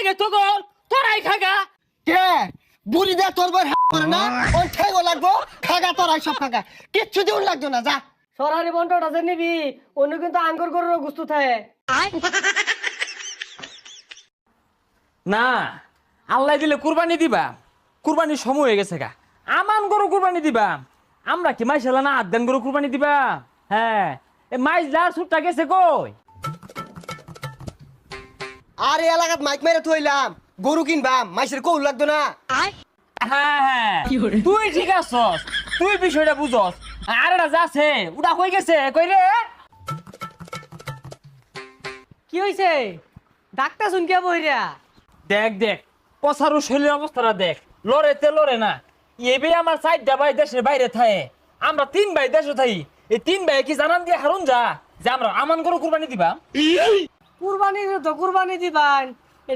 রে তো গল তোরাই খাগা কে বুড়ি দে তোর বই করে না ওই ঠেগো লাগবো খাগা তোরাই সব খাগা কিচ্ছু দিউন লাগতো না যা সরারি বন্টটা যে নিবি অন্য কিন্তু আঙ্গুর গরুর গুস্তু থাকে না আল্লাহ দিলে কুরবানি দিবা কুরবানির সময় হয়ে গেছে গা আমান গরু কুরবানি দিবা আমরা কি মাইশালা না আদান গরু কুরবানি দিবা হ্যাঁ এ মাইজ লার সুটটা গেছে কই আর এই এলাকাত মাইক মেরে থইলাম গরু কিনবাম মাইসের কৌল লাগতো না হ্যাঁ হ্যাঁ তুই ঠিক আছস তুই বিষয়টা বুঝস আর এটা যাচ্ছে ওটা কই গেছে কই রে কি হইছে ডাক্তার শুন কে বইরা দেখ দেখ পসারু শরীরের অবস্থাটা দেখ লড়েতে লড়ে না এবে আমার চারটা ভাই দেশের বাইরে থাকে আমরা 3 ভাই দেশে থাকি এই 3 ভাই কি জানান দিয়ে হারুন যা যে আমরা আমান গরু কুরবানি দিবা কুরবানি তো কুরবানি দিবান